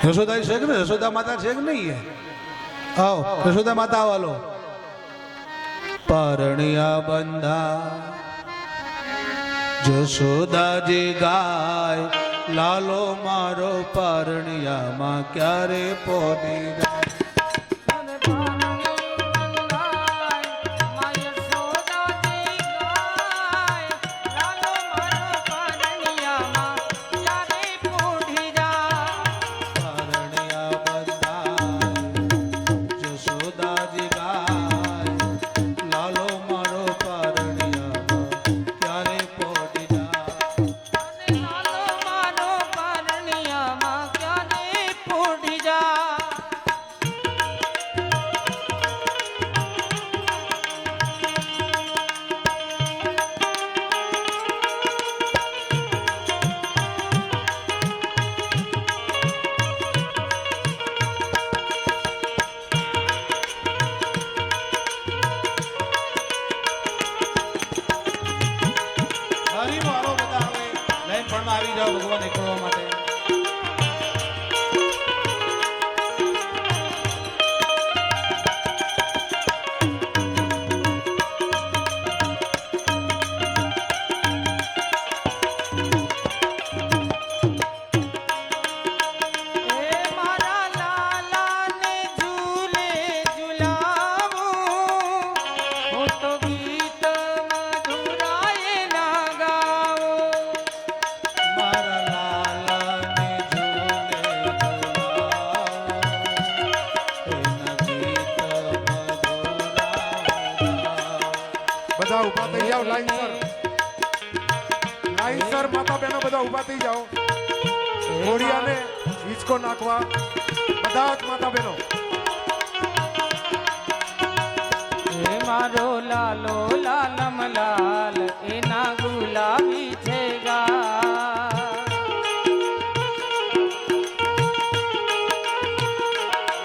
यशोदा છે કે यशोदा माता છે કે નહીં आओ यशोदा माता वालो परणिया बंधा जशोदा जी गाय लालो मारो परणिया માં ક્યારે પોડી આવી જાઓ ભગવાન નીકળવા માટે બધા ઊભા થઈ જાઓ લાઈનસર માતા બહેનો બધા ઊભા થઈ જાઓ ઘોડિયાને હિંચકો નાખવા બધા જ માતા બહેનો હે મારો લાલો લાલમ લાલ એના ગુલાબી છે ગા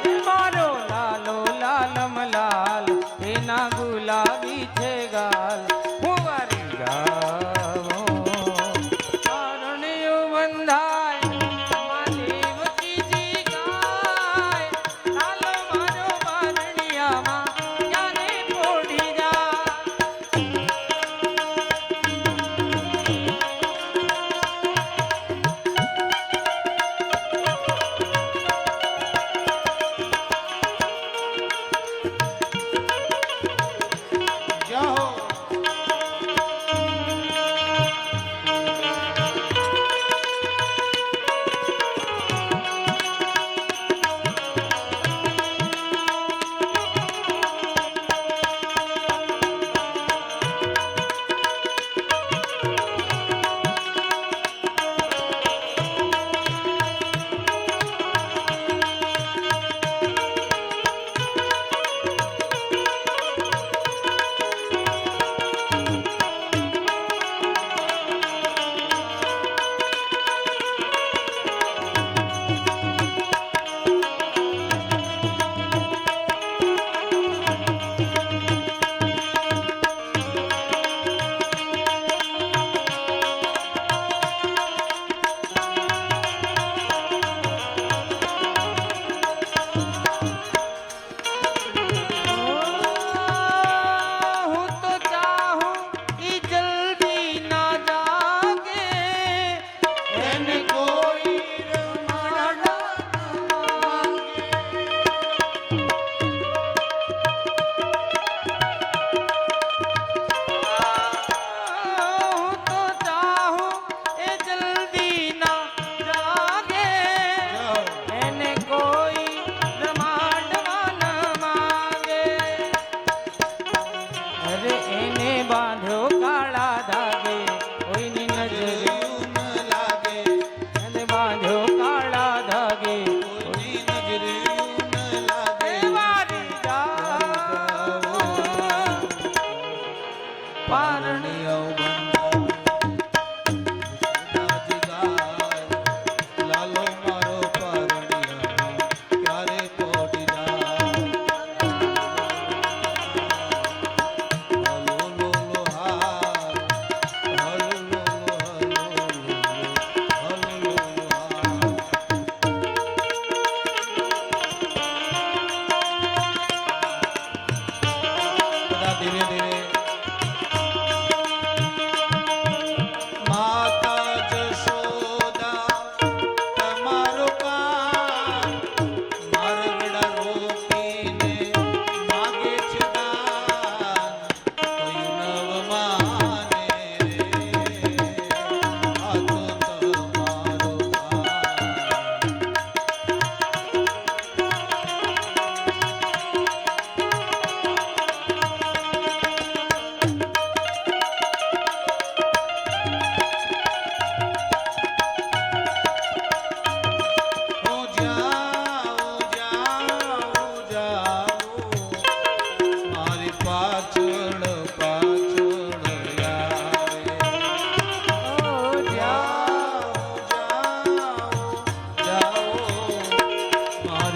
હે મારો લાલો લાલમ લાલ એના ગુલાબી છે ગાલ ફુવારી ગાવો પરણિયો બંધાય માલિવતી જી ગાય લાલો મારો પરણિયામાં ક્યારે પોડી જા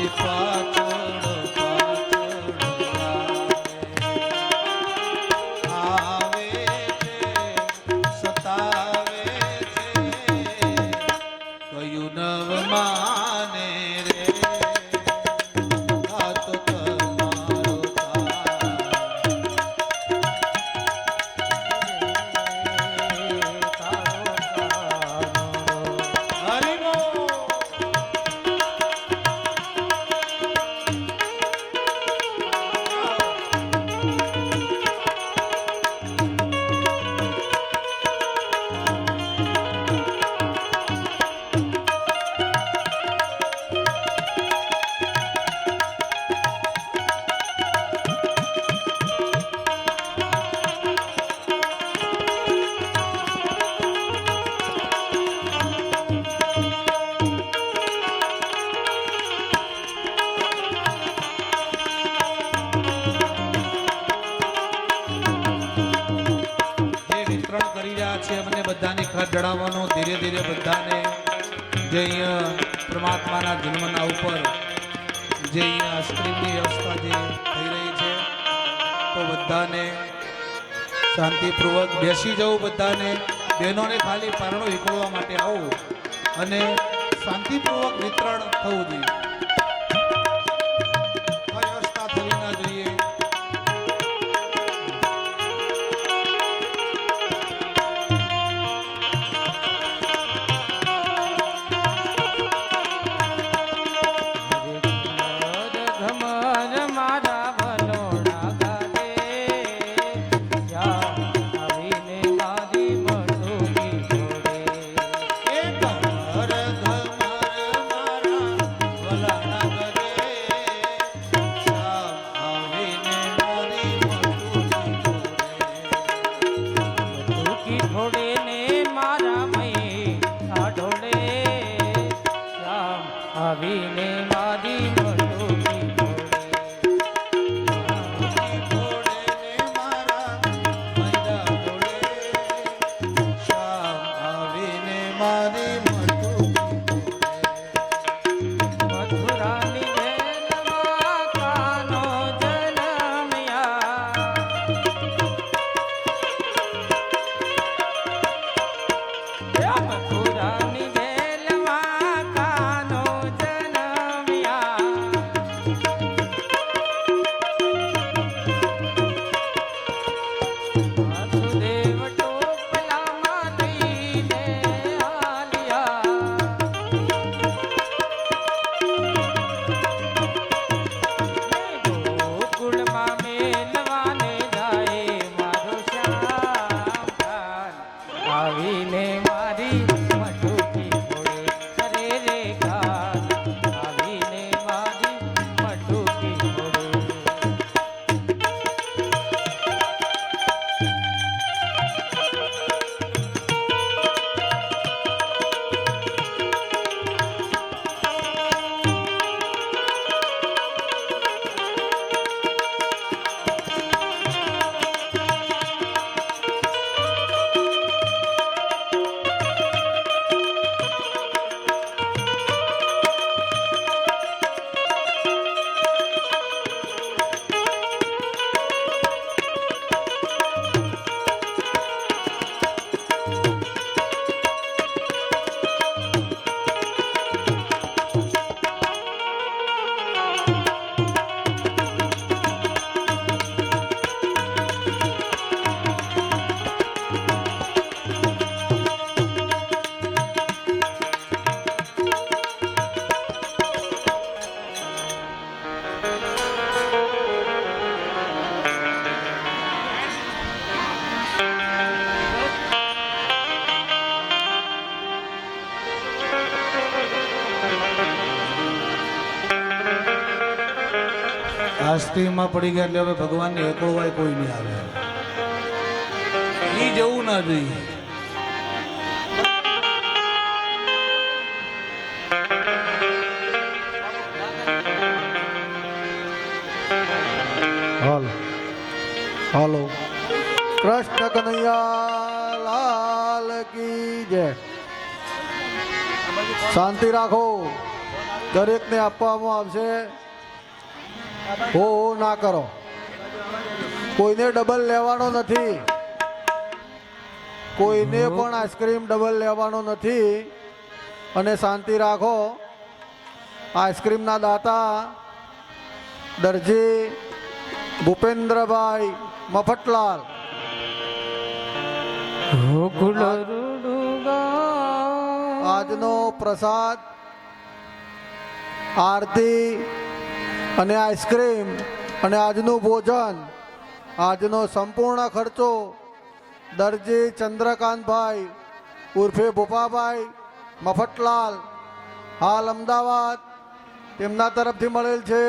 મારી પાછળ આવે છે, સતાવે છે, કયું નવ માને રે આ તો તમારો હરિ બોલ. વિતરણ કરી રહ્યા છે મને બધાને ખાસ જણાવવાનું ધીરે ધીરે બધાને જે અહીંયા પરમાત્માના જન્મના ઉપર જે અહીંયા સ્ક્રીનની વ્યવસ્થા જે થઈ રહી છે તો બધાને શાંતિપૂર્વક બેસી જવું, બધાને બહેનોને ખાલી પારણો વીખોળવા માટે આવું અને શાંતિપૂર્વક વિતરણ થવું જોઈએ, અવ્યવસ્થા થવી ના જોઈએ. ઘમર મારા વનોડા ગાડે, જ્યાં આવીને મારી મટુકી છોડે. એ ઘમર મારા વલાણા કરે, શામ આવીને મારી મટુકી છોડે ને મારા મય ઢોળે, શ્યામ આવીને મારી મટુકી છોડે. ઘોડે ને મારા મૈડા ઘોડે, શામ આવીને મારી મટુકી ઘોડે. મથુરાની જેલમાં કાનો જન્મ્યા, મથુરાની જેલમાં કાનો જન્મ્યા. વાસુદેવ ટોપલામાં લઈને આલ્યા, ગોકુળમાં મેલવાને જાય મારો શ્યામ ખાન, આવીને મારી મટુકી છોડે. અરે રે ખાન, આવીને મારી મટુકી છોડે. આ સ્ત્રીમાં પડી ગયા એટલે હવે ભગવાનને એકળવાય કોઈ નહીં આવે, એ જવું ના જોઈએ. હાલો હાલો કૃષ્ણ કનૈયા લાલ કી જય. શાંતિ રાખો, દરેકને આપવામાં આવશે. હો ના કરો, કોઈને ડબલ લેવાનો નથી, કોઈને પણ આઈસ્ક્રીમ ડબલ લેવાનો નથી. અને શાંતિ રાખો. આઈસ્ક્રીમના દાતા દરજી ભૂપેન્દ્રભાઈ મફતલાલ. ગોકુળ રૂડું ગામ. આજનો પ્રસાદ, આરતી અને આઈસ્ક્રીમ અને આજનું ભોજન, આજનો સંપૂર્ણ ખર્ચો દરજી ચંદ્રકાંતભાઈ ઉર્ફે ભૂપાભાઈ મફતલાલ, હાલ અમદાવાદ, તેમના તરફથી મળેલ છે.